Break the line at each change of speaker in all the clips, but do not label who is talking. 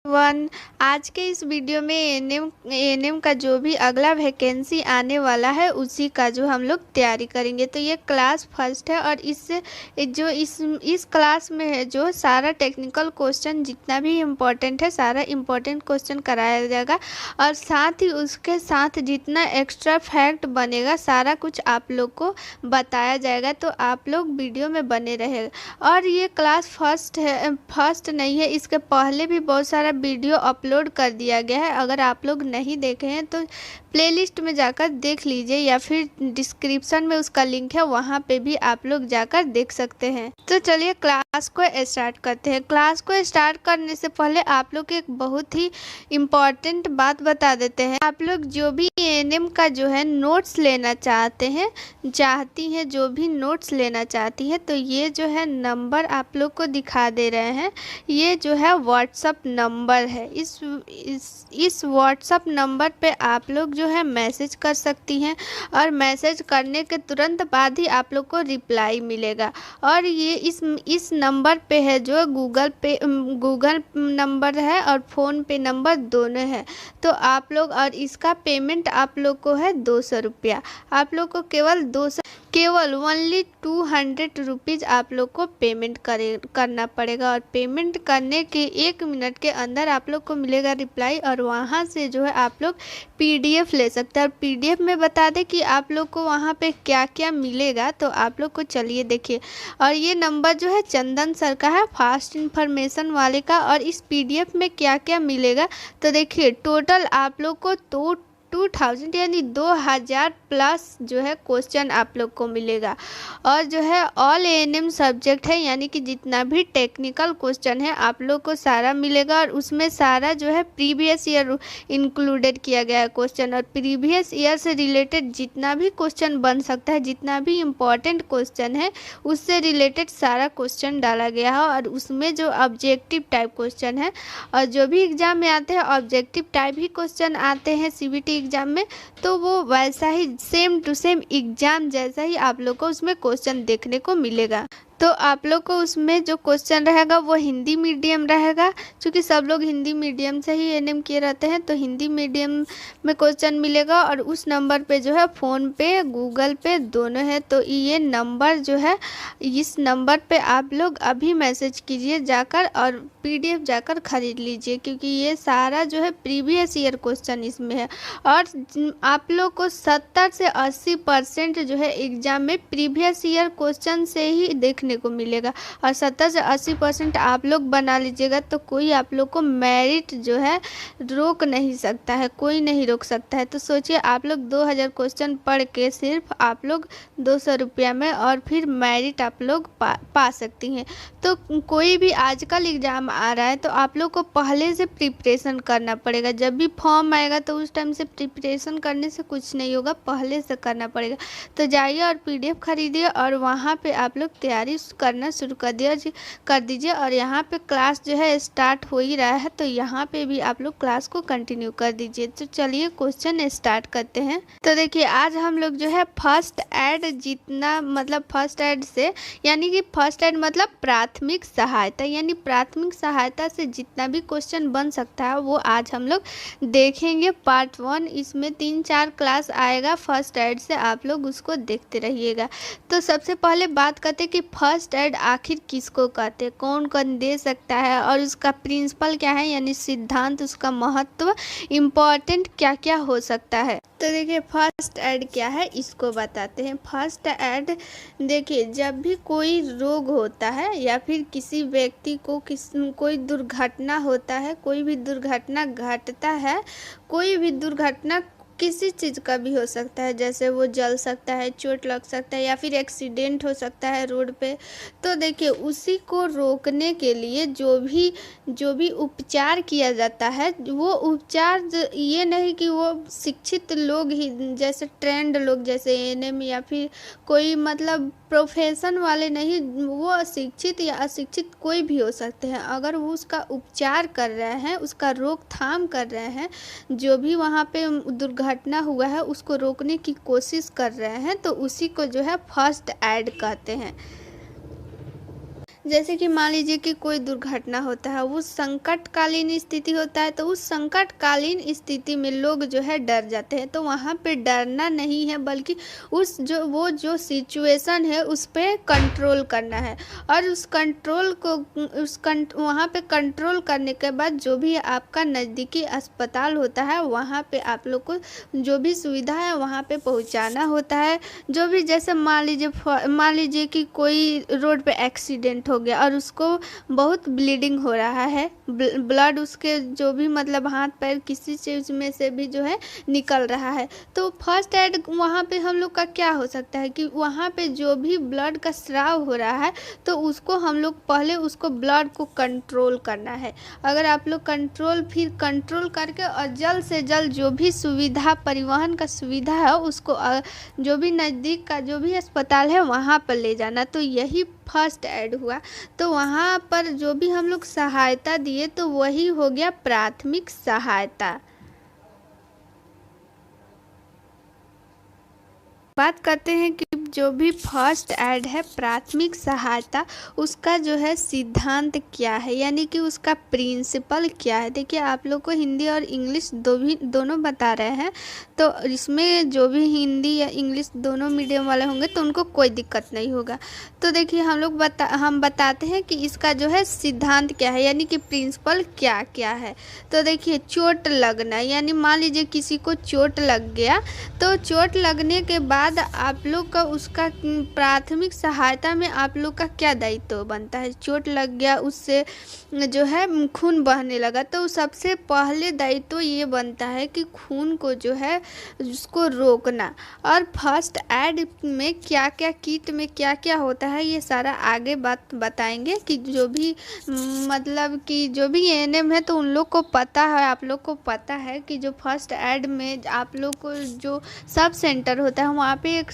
One आज के इस वीडियो में एएनएम का जो भी अगला वैकेंसी आने वाला है उसी का जो हम लोग तैयारी करेंगे। तो ये क्लास फर्स्ट है और इससे जो इस क्लास में है जो सारा टेक्निकल क्वेश्चन जितना भी इम्पोर्टेंट है सारा इम्पोर्टेंट क्वेश्चन कराया जाएगा और साथ ही उसके साथ जितना एक्स्ट्रा फैक्ट बनेगा सारा कुछ आप लोग को बताया जाएगा। तो आप लोग वीडियो में बने रहेगा। और ये क्लास फर्स्ट नहीं है, इसके पहले भी बहुत सारा वीडियो अपलोड कर दिया गया है। अगर आप लोग नहीं देखे हैं तो प्लेलिस्ट में जाकर देख लीजिए या फिर डिस्क्रिप्शन में उसका लिंक है, वहाँ पे भी आप लोग जाकर देख सकते हैं। तो चलिए क्लास को स्टार्ट करते हैं। क्लास को स्टार्ट करने से पहले आप लोग एक बहुत ही इम्पॉर्टेंट बात बता देते हैं। आप लोग जो भी एएनएम का जो है नोट्स लेना चाहती हैं, जो भी नोट्स लेना चाहती है तो ये जो है नंबर आप लोग को दिखा दे रहे हैं। ये जो है व्हाट्सअप नंबर है। इस व्हाट्सअप नंबर पे आप लोग जो है मैसेज कर सकती हैं और मैसेज करने के तुरंत बाद ही आप लोग को रिप्लाई मिलेगा। और ये इस नंबर पे है जो गूगल नंबर है और फ़ोन पे नंबर दोनों है। तो आप लोग और इसका पेमेंट आप लोग को है 200 रुपया। आप लोग को केवल ओनली 200 रुपीज़ आप लोग को पेमेंट करना पड़ेगा। और पेमेंट करने के 1 मिनट के अंदर आप लोग को मिलेगा रिप्लाई और वहाँ से जो है आप लोग पीडीएफ ले सकते हैं। और पीडीएफ में बता दें कि आप लोग को वहाँ पे क्या क्या मिलेगा, तो आप लोग को चलिए देखिए। और ये नंबर जो है चंदन सर का है, फास्ट इन्फॉर्मेशन वाले का। और इस पीडीएफ में क्या क्या मिलेगा तो देखिए, टोटल आप लोग को 2000 यानी 2000 प्लस जो है क्वेश्चन आप लोग को मिलेगा। और जो है ऑल एएनएम सब्जेक्ट है, यानी कि जितना भी टेक्निकल क्वेश्चन है आप लोग को सारा मिलेगा। और उसमें सारा जो है प्रीवियस ईयर इंक्लूडेड किया गया है क्वेश्चन। और प्रीवियस ईयर से रिलेटेड जितना भी क्वेश्चन बन सकता है, जितना भी इम्पोर्टेंट क्वेश्चन है उससे रिलेटेड सारा क्वेश्चन डाला गया है। और उसमें जो ऑब्जेक्टिव टाइप क्वेश्चन है और जो भी एग्जाम में आते हैं ऑब्जेक्टिव टाइप ही क्वेश्चन आते हैं सीबीटी एग्जाम में, तो वो वैसा ही सेम टू सेम एग्जाम जैसा ही आप लोग को उसमें क्वेश्चन देखने को मिलेगा। तो आप लोग को उसमें जो क्वेश्चन रहेगा वो हिंदी मीडियम रहेगा, क्योंकि सब लोग हिंदी मीडियम से ही एएनएम किए रहते हैं। तो हिंदी मीडियम में क्वेश्चन मिलेगा और उस नंबर पे जो है फ़ोन पे गूगल पे दोनों है। तो ये नंबर जो है, इस नंबर पे आप लोग अभी मैसेज कीजिए जाकर और पीडीएफ जाकर ख़रीद लीजिए, क्योंकि ये सारा जो है प्रीवियस ईयर क्वेश्चन इसमें है। और आप लोग को 70 से 80% जो है एग्ज़ाम में प्रीवियस ईयर क्वेश्चन से ही देखने को मिलेगा। और 70 से 80% आप लोग बना लीजिएगा तो कोई आप लोग को मेरिट जो है रोक नहीं सकता है, कोई नहीं रोक सकता है। तो सोचिए आप लोग 2000 क्वेश्चन पढ़ के सिर्फ आप लोग 200 रुपया में और फिर मेरिट आप लोग पा सकती हैं। तो कोई भी आजकल एग्ज़ाम आ रहा है तो आप लोग को पहले से प्रिपरेशन करना पड़ेगा। जब भी फॉर्म आएगा तो उस टाइम से प्रिपरेशन करने से कुछ नहीं होगा, पहले से करना पड़ेगा। तो जाइए और पीडीएफ खरीदिए और वहाँ पे आप लोग तैयारी करना शुरू कर दीजिए। और यहाँ पे क्लास जो है स्टार्ट हो ही रहा है, तो यहाँ पे भी आप लोग क्लास को कंटिन्यू कर दीजिए। तो चलिए क्वेश्चन स्टार्ट करते हैं। तो देखिए आज हम लोग जो है फर्स्ट एड फर्स्ट एड से, यानी कि फर्स्ट एड मतलब प्राथमिक सहायता, यानी प्राथमिक सहायता से जितना भी क्वेश्चन बन सकता है वो आज हम लोग देखेंगे। पार्ट 1 इसमें 3-4 क्लास आएगा फर्स्ट एड से, आप लोग उसको देखते रहिएगा। तो सबसे पहले बात करते कि फर्स्ट एड आखिर किसको कहते हैं, कौन कौन दे सकता है और उसका प्रिंसिपल क्या है, यानी सिद्धांत, उसका महत्व, इम्पोर्टेंट क्या क्या हो सकता है। तो देखिए फर्स्ट एड क्या है इसको बताते हैं। फर्स्ट एड देखिए, जब भी कोई रोग होता है या फिर किसी व्यक्ति को कोई दुर्घटना होता है, कोई भी दुर्घटना घटता है, कोई भी दुर्घटना किसी चीज़ का भी हो सकता है, जैसे वो जल सकता है, चोट लग सकता है या फिर एक्सीडेंट हो सकता है रोड पे। तो देखिए उसी को रोकने के लिए जो भी उपचार किया जाता है, वो उपचार ये नहीं कि वो शिक्षित लोग ही, जैसे ट्रेंड लोग जैसे एएनएम या फिर कोई मतलब प्रोफेशन वाले नहीं, वो अशिक्षित या अशिक्षित कोई भी हो सकते हैं। अगर वो उसका उपचार कर रहे हैं, उसका रोकथाम कर रहे हैं, जो भी वहाँ पे दुर्घटना हुआ है उसको रोकने की कोशिश कर रहे हैं, तो उसी को जो है फर्स्ट एड कहते हैं। जैसे कि मान लीजिए कि कोई दुर्घटना होता है, वो संकटकालीन स्थिति होता है, तो उस संकटकालीन स्थिति में लोग जो है डर जाते हैं। तो वहाँ पे डरना नहीं है, बल्कि जो सिचुएशन है उस पर कंट्रोल करना है। और उस कंट्रोल को वहाँ पे कंट्रोल करने के बाद जो भी आपका नज़दीकी अस्पताल होता है वहाँ पे आप लोग को जो भी सुविधा है वहाँ पे पहुँचाना होता है। जो भी जैसे मान लीजिए कि कोई रोड पे एक्सीडेंट हो गया और उसको बहुत ब्लीडिंग हो रहा है, ब्लड उसके जो भी मतलब हाथ पैर किसी चीज़ में से भी जो है निकल रहा है, तो फर्स्ट एड वहाँ पे हम लोग का क्या हो सकता है कि वहाँ पे जो भी ब्लड का स्राव हो रहा है तो उसको हम लोग पहले उसको ब्लड को कंट्रोल करना है। अगर आप लोग फिर कंट्रोल करके और जल्द से जल्द जो भी सुविधा परिवहन का सुविधा है उसको जो भी नज़दीक का जो भी अस्पताल है वहाँ पर ले जाना। तो यही फर्स्ट एड हुआ। तो वहाँ पर जो भी हम लोग सहायता दिए तो वही हो गया प्राथमिक सहायता। बात करते हैं कि जो भी फर्स्ट एड है प्राथमिक सहायता, उसका जो है सिद्धांत क्या है, यानी कि उसका प्रिंसिपल क्या है। देखिए आप लोग को हिंदी और इंग्लिश दोनों बता रहे हैं, तो इसमें जो भी हिंदी या इंग्लिश दोनों मीडियम वाले होंगे तो उनको कोई दिक्कत नहीं होगा। तो देखिए हम बताते हैं कि इसका जो है सिद्धांत क्या है, यानी कि प्रिंसिपल क्या क्या है। तो देखिए चोट लगना, यानी मान लीजिए किसी को चोट लग गया, तो चोट लगने के बाद आप लोग का उसका प्राथमिक सहायता में आप लोग का क्या दायित्व बनता है। चोट लग गया, उससे जो है खून बहने लगा, तो सबसे पहले दायित्व ये बनता है कि खून को जो है उसको रोकना। और फर्स्ट एड में क्या क्या किट में क्या क्या होता है ये सारा आगे बात बताएंगे कि जो भी मतलब कि जो भी एएनएम है तो उन लोग को पता है, आप लोग को पता है कि जो फर्स्ट एड में आप लोग को जो सब सेंटर होता है वहाँ पे एक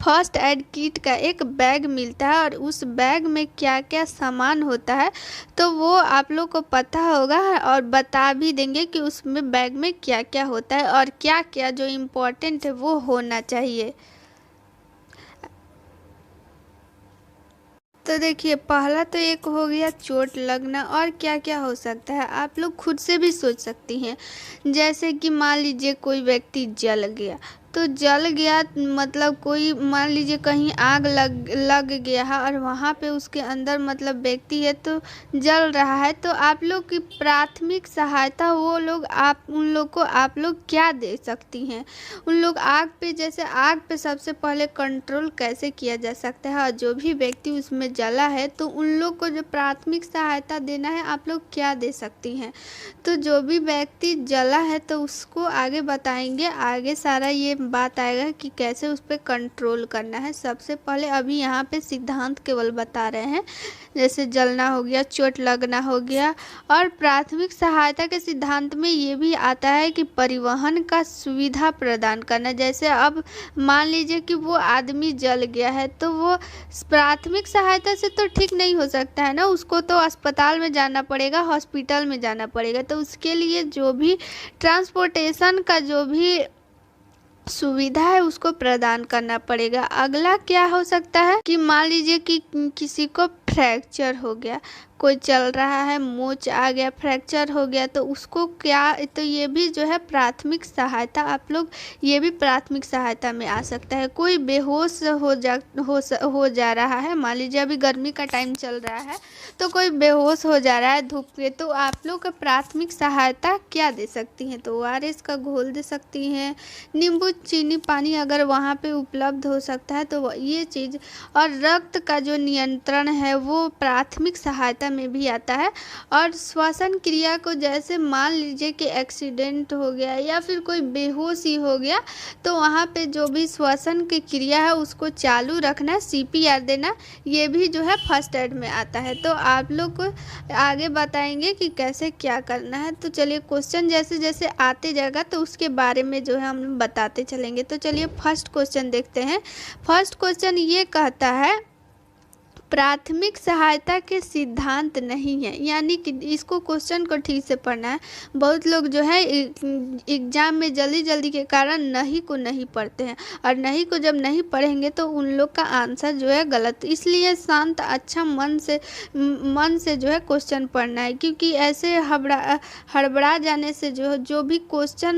फर्स्ट एड किट का एक बैग मिलता है और उस बैग में क्या क्या सामान होता है तो वो आप लोग को पता होगा और बता भी देंगे कि उसमें बैग में क्या क्या होता है और क्या क्या जो इम्पोर्टेंट है वो होना चाहिए। तो देखिए पहला तो एक हो गया चोट लगना, और क्या क्या हो सकता है आप लोग खुद से भी सोच सकती हैं। जैसे कि मान लीजिए कोई व्यक्ति जल गया, तो जल गया मतलब कोई मान लीजिए कहीं आग लग गया है और वहाँ पे उसके अंदर मतलब व्यक्ति है तो जल रहा है, तो आप लोग की प्राथमिक सहायता वो लोग उन लोग को आप लोग क्या दे सकती हैं। उन लोग आग पे सबसे पहले कंट्रोल कैसे किया जा सकता है और जो भी व्यक्ति उसमें जला है तो उन लोग को जो प्राथमिक सहायता देना है आप लोग क्या दे सकती हैं। तो जो भी व्यक्ति जला है तो उसको आगे बताएंगे, आगे सारा ये बात आएगा कि कैसे उस पर कंट्रोल करना है। सबसे पहले अभी यहाँ पे सिद्धांत केवल बता रहे हैं, जैसे जलना हो गया, चोट लगना हो गया। और प्राथमिक सहायता के सिद्धांत में ये भी आता है कि परिवहन का सुविधा प्रदान करना। जैसे अब मान लीजिए कि वो आदमी जल गया है तो वो प्राथमिक सहायता से तो ठीक नहीं हो सकता है ना, उसको तो अस्पताल में जाना पड़ेगा, हॉस्पिटल में जाना पड़ेगा। तो उसके लिए जो भी ट्रांसपोर्टेशन का जो भी सुविधा है उसको प्रदान करना पड़ेगा। अगला क्या हो सकता है कि मान लीजिए कि किसी को फ्रैक्चर हो गया, कोई चल रहा है मोच आ गया, फ्रैक्चर हो गया, तो उसको क्या, तो ये भी जो है प्राथमिक सहायता आप लोग ये भी प्राथमिक सहायता में आ सकता है। कोई बेहोश हो जा रहा है, मान लीजिए अभी गर्मी का टाइम चल रहा है तो कोई बेहोश हो जा रहा है धूप के, तो आप लोग का प्राथमिक सहायता क्या दे सकती हैं। तो ओआरएस का घोल दे सकती हैं, नींबू चीनी पानी अगर वहाँ पे उपलब्ध हो सकता है तो ये चीज़। और रक्त का जो नियंत्रण है वो प्राथमिक सहायता में भी आता है। और श्वसन क्रिया को, जैसे मान लीजिए कि एक्सीडेंट हो गया या फिर कोई बेहोशी हो गया तो वहाँ पे जो भी श्वसन की क्रिया है उसको चालू रखना, सीपीआर देना, ये भी जो है फर्स्ट एड में आता है। तो आप लोग को आगे बताएंगे कि कैसे क्या करना है। तो चलिए क्वेश्चन जैसे जैसे आते जाएगा तो उसके बारे में जो है हम बताते चलेंगे। तो चलिए फर्स्ट क्वेश्चन देखते हैं। फर्स्ट क्वेश्चन ये कहता है प्राथमिक सहायता के सिद्धांत नहीं है, यानी कि इसको क्वेश्चन को ठीक से पढ़ना है। बहुत लोग जो है एग्जाम में जल्दी जल्दी के कारण नहीं को नहीं पढ़ते हैं, और नहीं को जब नहीं पढ़ेंगे तो उन लोग का आंसर जो है गलत। इसलिए शांत अच्छा मन से जो है क्वेश्चन पढ़ना है, क्योंकि ऐसे हड़बड़ा जाने से जो भी क्वेश्चन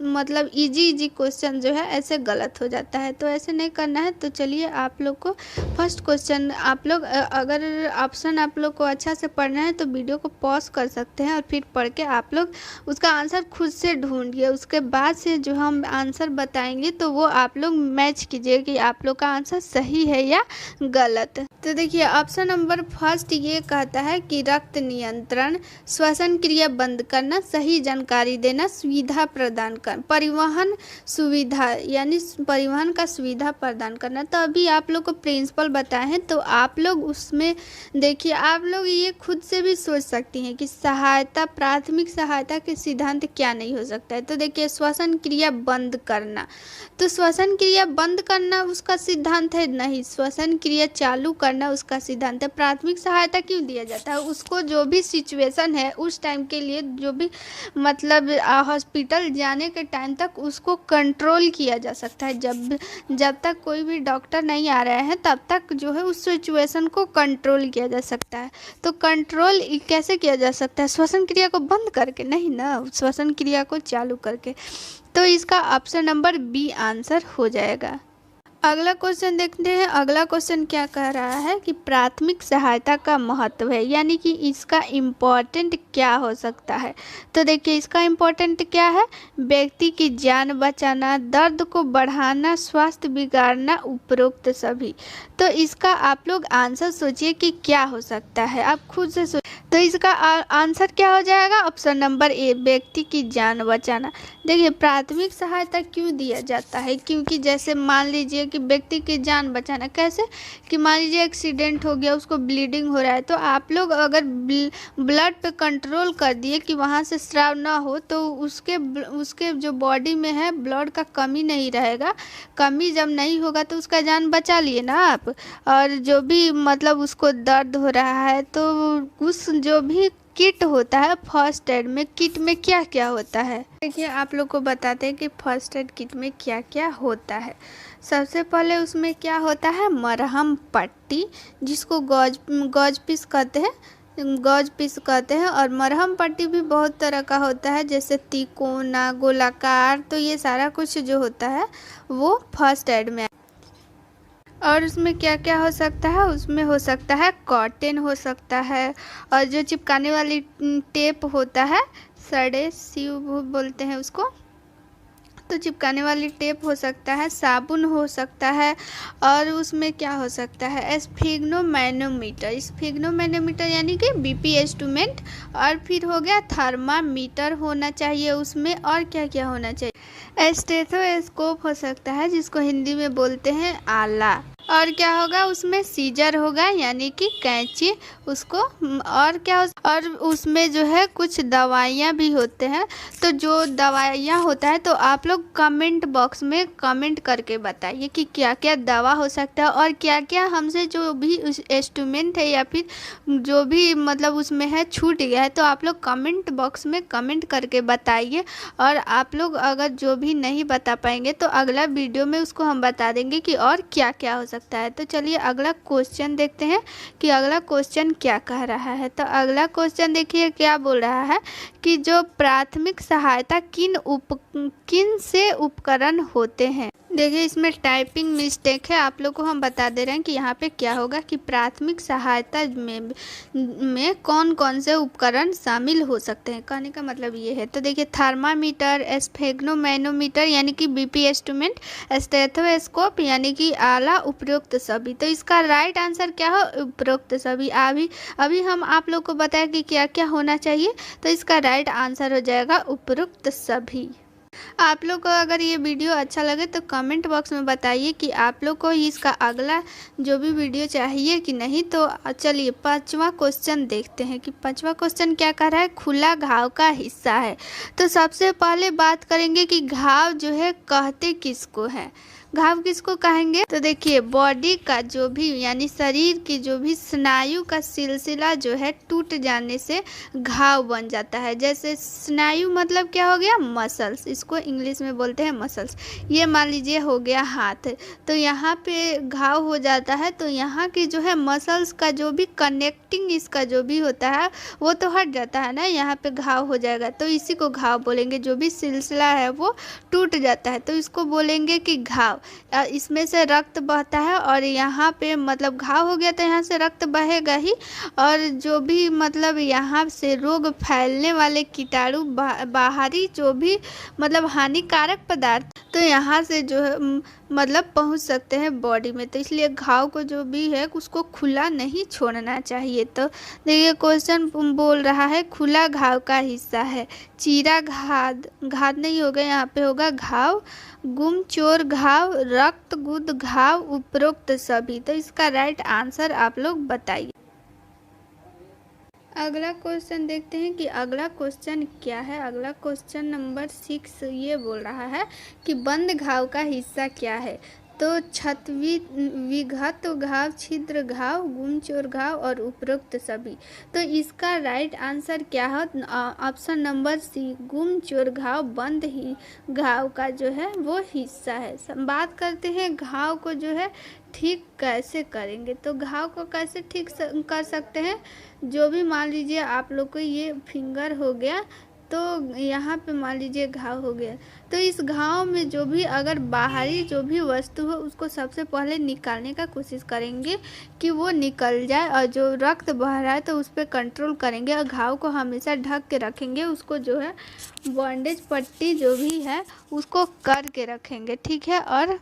मतलब इजी क्वेश्चन जो है ऐसे गलत हो जाता है। तो ऐसे नहीं करना है। तो चलिए आप लोग को फर्स्ट क्वेश्चन, आप लोग अगर ऑप्शन आप लोग को अच्छा से पढ़ना है तो वीडियो को पॉज कर सकते हैं और फिर पढ़ के आप लोग उसका आंसर खुद से ढूंढिए। उसके बाद से जो हम आंसर बताएंगे तो वो आप लोग मैच कीजिए कि आप लोग का आंसर सही है या गलत। तो देखिए ऑप्शन नंबर फर्स्ट ये कहता है कि रक्त नियंत्रण, श्वसन क्रिया बंद करना, सही जानकारी देना, सुविधा प्रदान कर, परिवहन सुविधा यानी परिवहन का सुविधा प्रदान करना। तो अभी आप लोग को प्रिंसिपल बताए हैं, तो आप लोग उसमें देखिए आप लोग ये खुद से भी सोच सकती हैं कि सहायता, प्राथमिक सहायता के सिद्धांत क्या नहीं हो सकता है। तो देखिए श्वसन क्रिया बंद करना, तो श्वसन क्रिया बंद करना उसका सिद्धांत है नहीं, श्वसन क्रिया चालू करना उसका सिद्धांत है। प्राथमिक सहायता क्यों दिया जाता है? उसको जो भी सिचुएशन है उस टाइम के लिए, जो भी मतलब हॉस्पिटल जाने के टाइम तक उसको कंट्रोल किया जा सकता है। जब तक कोई भी डॉक्टर नहीं आ रहे हैं तब तक जो है उस सिचुएशन को कंट्रोल किया जा सकता है। तो कंट्रोल कैसे किया जा सकता है? श्वसन क्रिया को बंद करके नहीं ना, श्वसन क्रिया को चालू करके। तो इसका ऑप्शन नंबर बी आंसर हो जाएगा। अगला क्वेश्चन देखते हैं। अगला क्वेश्चन क्या कह रहा है कि प्राथमिक सहायता का महत्व है, यानी कि इसका इम्पोर्टेंट क्या हो सकता है। तो देखिए इसका इम्पोर्टेंट क्या है? व्यक्ति की जान बचाना, दर्द को बढ़ाना, स्वास्थ्य बिगाड़ना, उपरोक्त सभी। तो इसका आप लोग आंसर सोचिए कि क्या हो सकता है, आप खुद से सोचिए। तो इसका आंसर क्या हो जाएगा? ऑप्शन नंबर ए, व्यक्ति की जान बचाना। देखिए प्राथमिक सहायता क्यों दिया जाता है? क्योंकि जैसे मान लीजिए कि व्यक्ति की जान बचाना कैसे, कि मान लीजिए एक्सीडेंट हो गया, उसको ब्लीडिंग हो रहा है, तो आप लोग अगर ब्लड पे कंट्रोल कर दिए कि वहाँ से स्राव ना हो, तो उसके जो बॉडी में है ब्लड का कमी नहीं रहेगा। कमी जब नहीं होगा तो उसका जान बचा लिए ना आप। और जो भी मतलब उसको दर्द हो रहा है तो उस जो भी किट होता है फर्स्ट एड में, किट में क्या क्या होता है देखिए आप लोग को बताते हैं कि फर्स्ट एड किट में क्या क्या होता है। सबसे पहले उसमें क्या होता है? मरहम पट्टी, जिसको गॉज पीस कहते हैं, गॉज पीस कहते हैं। और मरहम पट्टी भी बहुत तरह का होता है, जैसे तिकोना, गोलाकार। तो ये सारा कुछ जो होता है वो फर्स्ट एड में। और उसमें क्या क्या हो सकता है? उसमें हो सकता है कॉटन हो सकता है, और जो चिपकाने वाली टेप होता है, सड़े सीव बोलते हैं उसको, तो चिपकाने वाली टेप हो सकता है, साबुन हो सकता है। और उसमें क्या हो सकता है? स्फिग्नोमैनोमीटर, स्फिग्नोमैनोमीटर यानी कि बीपी इंस्ट्रूमेंट। और फिर हो गया थर्मामीटर होना चाहिए उसमें। और क्या क्या होना चाहिए? स्टेथोस्कोप हो सकता है, जिसको हिंदी में बोलते हैं आला। और क्या होगा? उसमें सीजर होगा यानी कि कैंची उसको। और क्या और उसमें जो है कुछ दवाइयाँ भी होते हैं। तो जो दवाइयाँ होता है तो आप लोग कमेंट बॉक्स में कमेंट करके बताइए कि क्या क्या दवा हो सकता है, और क्या क्या हमसे जो भी इंस्ट्रूमेंट है या फिर जो भी मतलब उसमें है छूट गया है। तो आप लोग कमेंट बॉक्स में कमेंट करके बताइए। और आप लोग अगर जो भी नहीं बता पाएंगे तो अगला वीडियो में उसको हम बता देंगे कि और क्या क्या हो सकता है। तो चलिए अगला क्वेश्चन देखते हैं कि अगला क्वेश्चन क्या कह रहा है। तो अगला क्वेश्चन देखिए क्या बोल रहा है कि जो प्राथमिक सहायता किन से उपकरण होते हैं। देखिए इसमें टाइपिंग मिस्टेक है, आप लोग को हम बता दे रहे हैं कि यहाँ पे क्या होगा कि प्राथमिक सहायता में कौन कौन से उपकरण शामिल हो सकते हैं, कहने का मतलब ये है। तो देखिए थर्मामीटर, स्फिग्नोमैनोमीटर यानी कि बीपी इंस्ट्रूमेंट, स्टेथोस्कोप यानी कि आला, उपरोक्त सभी। तो इसका राइट आंसर क्या हो? उपरोक्त सभी। अभी हम आप लोग को बताया कि क्या क्या होना चाहिए, तो इसका राइट आंसर हो जाएगा उपरोक्त सभी। आप लोग को अगर ये वीडियो अच्छा लगे तो कमेंट बॉक्स में बताइए कि आप लोग को इसका अगला जो भी वीडियो चाहिए कि नहीं। तो चलिए पांचवा क्वेश्चन देखते हैं कि पांचवा क्वेश्चन क्या कर रहा है। खुला घाव का हिस्सा है। तो सबसे पहले बात करेंगे कि घाव जो है कहते किसको है। घाव किसको कहेंगे? तो देखिए बॉडी का जो भी यानी शरीर की जो भी स्नायु का सिलसिला जो है टूट जाने से घाव बन जाता है। जैसे स्नायु मतलब क्या हो गया? मसल्स, इसको इंग्लिश में बोलते हैं मसल्स। ये मान लीजिए हो गया हाथ, तो यहाँ पे घाव हो जाता है तो यहाँ की जो है मसल्स का जो भी कनेक्टिंग इसका जो भी होता है वो तो हट जाता है ना, यहाँ पे घाव हो जाएगा तो इसी को घाव बोलेंगे। जो भी सिलसिला है वो टूट जाता है तो इसको बोलेंगे कि घाव। इसमें से रक्त बहता है और यहाँ पे मतलब घाव हो गया तो यहाँ से रक्त बहेगा ही, और जो भी मतलब यहाँ से रोग फैलने वाले कीटाणु बाहरी जो भी मतलब हानिकारक पदार्थ तो यहाँ से जो है मतलब पहुँच सकते हैं बॉडी में। तो इसलिए घाव को जो भी है उसको खुला नहीं छोड़ना चाहिए। तो देखिए क्वेश्चन बोल रहा है खुला घाव का हिस्सा है चीरा, घात नहीं होगा, यहाँ पे होगा घाव, गुम चोर घाव, रक्त गुद घाव, उपरोक्त सभी। तो इसका राइट आंसर आप लोग बताइए। अगला क्वेश्चन देखते हैं कि अगला क्वेश्चन क्या है। अगला क्वेश्चन नंबर 6 ये बोल रहा है कि बंद घाव का हिस्सा क्या है? तो छत विघत घाव, छिद्र घाव, गुमचोर घाव और उपरोक्त सभी। तो इसका राइट आंसर क्या है? ऑप्शन नंबर सी, गुमचोर घाव बंद ही घाव का जो है वो हिस्सा है। बात करते हैं घाव को जो है ठीक कैसे करेंगे। तो घाव को कैसे ठीक कर सकते हैं? जो भी मान लीजिए आप लोग को ये फिंगर हो गया तो यहाँ पे मान लीजिए घाव हो गया, तो इस घाव में जो भी अगर बाहरी जो भी वस्तु हो उसको सबसे पहले निकालने का कोशिश करेंगे कि वो निकल जाए, और जो रक्त बह रहा है तो उस पर कंट्रोल करेंगे और घाव को हमेशा ढक के रखेंगे। उसको जो है बैंडेज पट्टी जो भी है उसको करके रखेंगे, ठीक है। और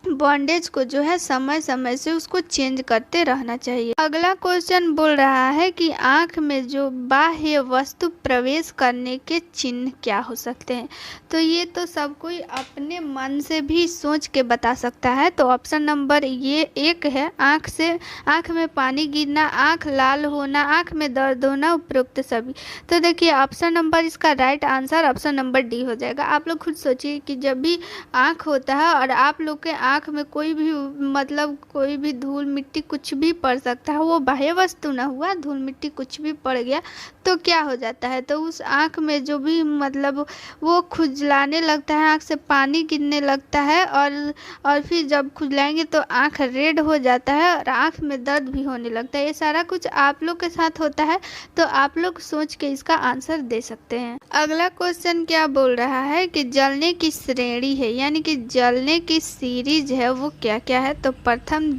बॉन्डेज को जो है समय समय से उसको चेंज करते रहना चाहिए। अगला क्वेश्चन बोल रहा है कि आँख में जो बाह्य वस्तु प्रवेश करने के चिन्ह क्या हो सकते हैं। तो ये तो सब कोई अपने मन से भी सोच के बता सकता है। तो ऑप्शन नंबर ये 1 है, आँख में पानी गिरना, आँख लाल होना, आँख में दर्द होना, उपरोक्त सभी। तो देखिए ऑप्शन नंबर इसका right answer option number D हो जाएगा। आप लोग खुद सोचिए कि जब भी आँख होता है और आप लोग के आँख में कोई भी मतलब कोई भी धूल मिट्टी कुछ भी पड़ सकता है, वो बाह्य वस्तु ना हुआ, धूल मिट्टी कुछ भी पड़ गया तो क्या हो जाता है? तो उस आँख में जो भी मतलब वो खुजलाने लगता है, आँख से पानी गिरने लगता है, और फिर जब खुजलाएंगे तो आँख रेड हो जाता है और आँख में दर्द भी होने लगता है। ये सारा कुछ आप लोग के साथ होता है, तो आप लोग सोच के इसका आंसर दे सकते हैं। अगला क्वेश्चन क्या बोल रहा है कि जलने की श्रेणी है, यानी कि जलने की सीरीज है वो क्या क्या है। तो प्रथम,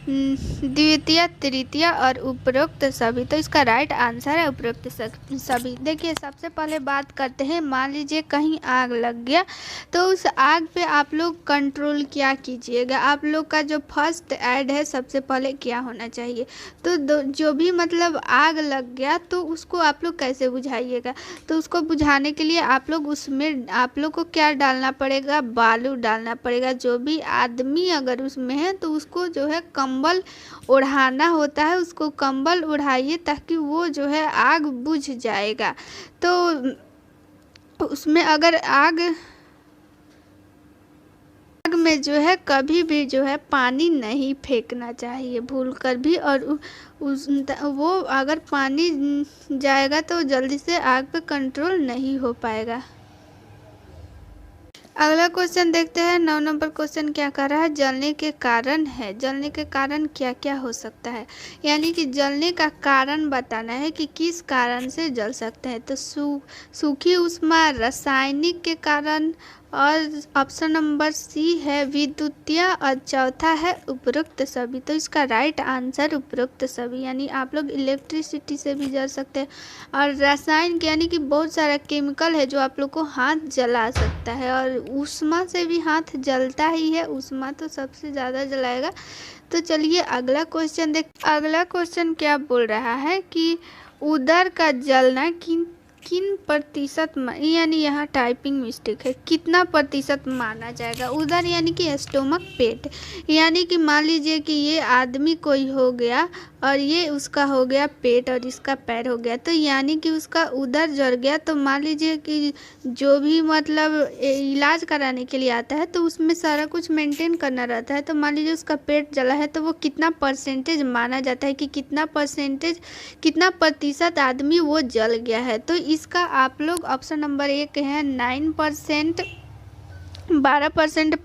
द्वितीय, तृतीय और उपरोक्त सभी। तो इसका राइट आंसर है उपरोक्त सभी। देखिए सबसे पहले बात करते हैं, मान लीजिए कहीं आग लग गया तो उस आग पे आप लोग कंट्रोल क्या कीजिएगा। आप लोग का जो फर्स्ट ऐड है सबसे पहले क्या होना चाहिए। तो जो भी मतलब आग लग गया तो उसको आप लोग कैसे बुझाइएगा। तो उसको बुझाने के लिए आप लोग उसमें आप लोग को क्या डालना पड़ेगा, बालू डालना पड़ेगा। जो भी आदमी अगर उसमें है तो उसको जो है कंबल ओढ़ाना होता है, उसको कंबल ओढ़ाइए ताकि वो जो है आग बुझ जाएगा। तो उसमें अगर आग में जो है कभी भी जो है पानी नहीं फेंकना चाहिए भूल कर भी, और वो अगर पानी जाएगा तो जल्दी से आग पे कंट्रोल नहीं हो पाएगा। अगला क्वेश्चन देखते हैं। 9 नंबर क्वेश्चन क्या कर रहा है, जलने के कारण है। जलने के कारण क्या क्या हो सकता है, यानी कि जलने का कारण बताना है कि किस कारण से जल सकते हैं। तो सूखी उष्मा, रासायनिक के कारण, और ऑप्शन नंबर सी है विद्युतीय, और चौथा है उपरोक्त सभी। तो इसका राइट आंसर उपरोक्त सभी, यानी आप लोग इलेक्ट्रिसिटी से भी जल सकते हैं, और रसायन यानी कि बहुत सारा केमिकल है जो आप लोग को हाथ जला सकता है, और ऊष्मा से भी हाथ जलता ही है, ऊष्मा तो सबसे ज़्यादा जलाएगा। तो चलिए अगला क्वेश्चन अगला क्वेश्चन क्या बोल रहा है कि उदर का जलना किन प्रतिशत यानी यहाँ टाइपिंग मिस्टेक है, कितना प्रतिशत माना जाएगा। उधर यानी कि स्टोमक, पेट, यानी कि मान लीजिए कि ये आदमी कोई हो गया और ये उसका हो गया पेट और इसका पैर हो गया, तो यानी कि उसका उधर जल गया। तो मान लीजिए कि जो भी मतलब इलाज कराने के लिए आता है तो उसमें सारा कुछ मेंटेन करना रहता है। तो मान लीजिए उसका पेट जला है तो वो कितना परसेंटेज माना जाता है कि कितना परसेंटेज, कितना प्रतिशत आदमी वो जल गया है। तो इसका आप लोग ऑप्शन नंबर 1 है 9%, 12%,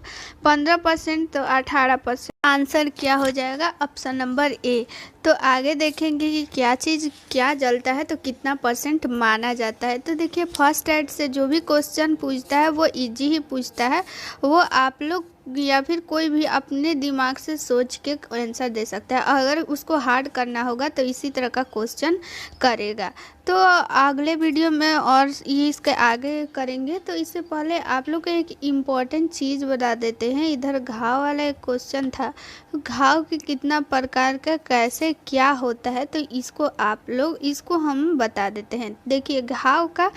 15%, तो 18%। आंसर क्या हो जाएगा? Option number A. तो आगे देखेंगे कि क्या चीज़ क्या जलता है तो कितना परसेंट माना जाता है। तो देखिए फर्स्ट एड से जो भी क्वेश्चन पूछता है वो इजी ही पूछता है, वो आप लोग या फिर कोई भी अपने दिमाग से सोच के आंसर दे सकता है। अगर उसको हार्ड करना होगा तो इसी तरह का क्वेश्चन करेगा। तो अगले वीडियो में और ये इसके आगे करेंगे। तो इससे पहले आप लोग को एक इम्पॉर्टेंट चीज़ बता देते हैं। इधर घाव वाला एक क्वेश्चन था, घाव के कितना प्रकार का कैसे क्या होता है, तो इसको हम बता देते हैं। देखिए घाव का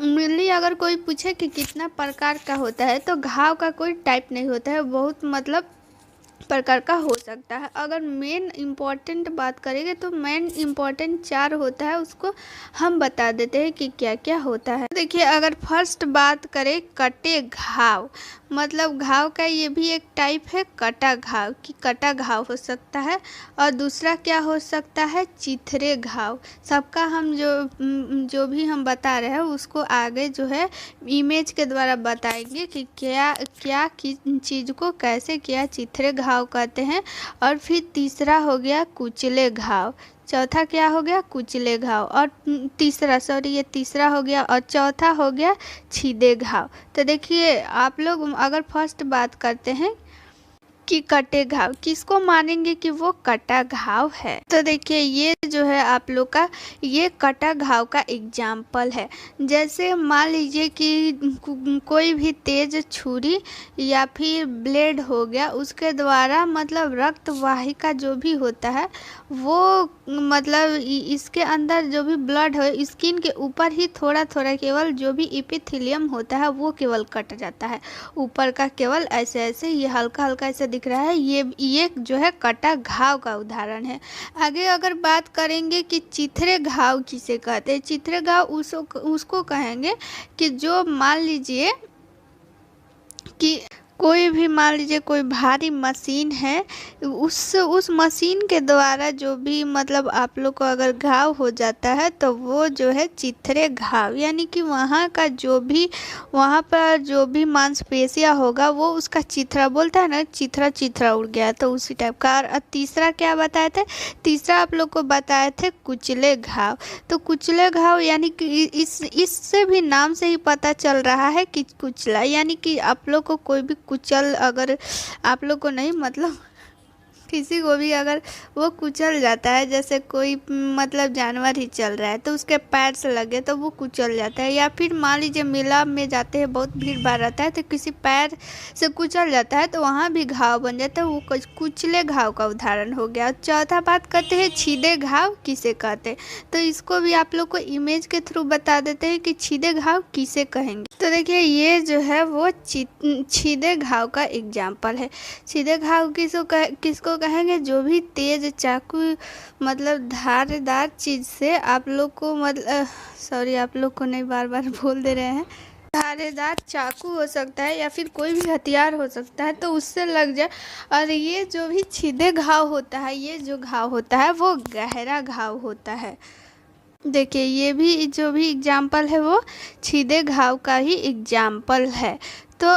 मेनली अगर कोई पूछे कि कितना प्रकार का होता है तो घाव का कोई टाइप नहीं होता है, बहुत मतलब प्रकार का हो सकता है। अगर मेन इम्पॉर्टेंट बात करेंगे तो मेन इम्पॉर्टेंट 4 होता है, उसको हम बता देते हैं कि क्या क्या होता है। देखिए अगर फर्स्ट बात करें कटे घाव, मतलब घाव का ये भी एक टाइप है कटा घाव, कि कटा घाव हो सकता है। और दूसरा क्या हो सकता है? चिथरे घाव। सबका हम जो भी हम बता रहे हैं उसको आगे जो है इमेज के द्वारा बताएंगे कि क्या क्या चीज़ को कैसे क्या चिथरे घाव कहते हैं। और फिर तीसरा हो गया कुचले घाव, चौथा क्या हो गया? कुचले घाव, और ये तीसरा हो गया, और चौथा हो गया छीदे घाव। तो देखिए आप लोग अगर फर्स्ट बात करते हैं कि कटे घाव, किसको मानेंगे कि वो कटा घाव है? तो देखिए ये जो है आप लोग का ये कटा घाव का एग्जाम्पल है। जैसे मान लीजिए कि कोई भी तेज छुरी या फिर ब्लेड हो गया, उसके द्वारा मतलब रक्त वाहिका जो भी होता है वो मतलब इसके अंदर जो भी ब्लड हो, स्किन के ऊपर ही थोड़ा थोड़ा केवल जो भी एपिथेलियम होता है वो केवल कट जाता है, ऊपर का केवल ऐसे ऐसे ये हल्का हल्का ऐसे दिख रहा है। ये जो है कटा घाव का उदाहरण है। आगे अगर बात करेंगे कि चिथरे घाव किसे कहते हैं, चिथरे घाव उसको कहेंगे कि जो मान लीजिए कि कोई भारी मशीन है, उस मशीन के द्वारा जो भी मतलब आप लोग को अगर घाव हो जाता है तो वो जो है चिथरे घाव, यानी कि वहाँ पर जो भी मांसपेशियाँ होगा वो उसका चिथरा बोलता है ना, चिथरा उड़ गया, तो उसी टाइप का। और तीसरा क्या बताए थे? तीसरा आप लोग को बताए थे कुचले घाव। तो कुचले घाव यानी कि इससे भी नाम से ही पता चल रहा है कि कुचला, यानी कि आप लोग को कोई भी कुचल, अगर आप लोग को नहीं मतलब किसी को भी अगर वो कुचल जाता है, जैसे कोई मतलब जानवर ही चल रहा है तो उसके पैर से लगे तो वो कुचल जाता है। या फिर मान लीजिए मेला में जाते हैं, बहुत भीड़ भाड़ रहता है तो किसी पैर से कुचल जाता है तो वहाँ भी घाव बन जाता है, वो कुचले घाव का उदाहरण हो गया। चौथा बात करते हैं छीदे घाव किसे कहते हैं, तो इसको भी आप लोग को इमेज के थ्रू बता देते हैं कि छीदे घाव किसे कहेंगे। तो देखिए ये जो है वो छीदे घाव का एग्जाम्पल है। छीदे घाव किसको कहेंगे? जो भी तेज चाकू मतलब धारदार चीज़ से आप लोग को आप लोग को नहीं, बार बार बोल दे रहे हैं, धारदार चाकू हो सकता है या फिर कोई भी हथियार हो सकता है तो उससे लग जाए। और ये जो भी छीदे घाव होता है, ये जो घाव होता है वो गहरा घाव होता है। देखिए ये भी जो भी एग्जाम्पल है वो छीदे घाव का ही एग्जाम्पल है। तो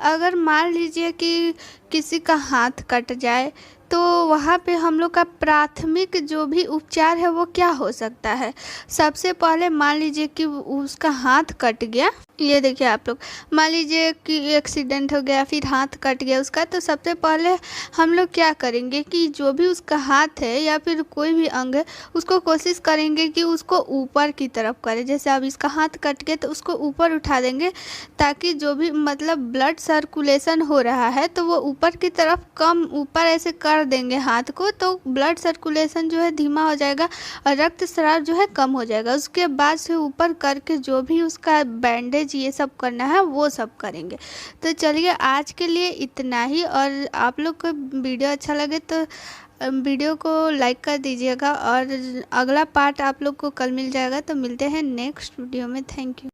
अगर मान लीजिए कि किसी का हाथ कट जाए तो वहाँ पे हम लोग का प्राथमिक जो भी उपचार है वो क्या हो सकता है? सबसे पहले मान लीजिए कि उसका हाथ कट गया, ये देखिए आप लोग मान लीजिए कि एक्सीडेंट हो गया फिर हाथ कट गया उसका, तो सबसे पहले हम लोग क्या करेंगे कि जो भी उसका हाथ है या फिर कोई भी अंग है उसको कोशिश करेंगे कि उसको ऊपर की तरफ करें। जैसे अब इसका हाथ कट गया तो उसको ऊपर उठा देंगे ताकि जो भी मतलब ब्लड सर्कुलेशन हो रहा है तो वो ऊपर की तरफ कम ऊपर ऐसे कर कर देंगे हाथ को तो ब्लड सर्कुलेशन जो है धीमा हो जाएगा और रक्तस्राव जो है कम हो जाएगा। उसके बाद से ऊपर करके जो भी उसका बैंडेज ये सब करना है वो सब करेंगे। तो चलिए आज के लिए इतना ही, और आप लोग को वीडियो अच्छा लगे तो वीडियो को लाइक कर दीजिएगा, और अगला पार्ट आप लोग को कल मिल जाएगा। तो मिलते हैं नेक्स्ट वीडियो में। Thank you.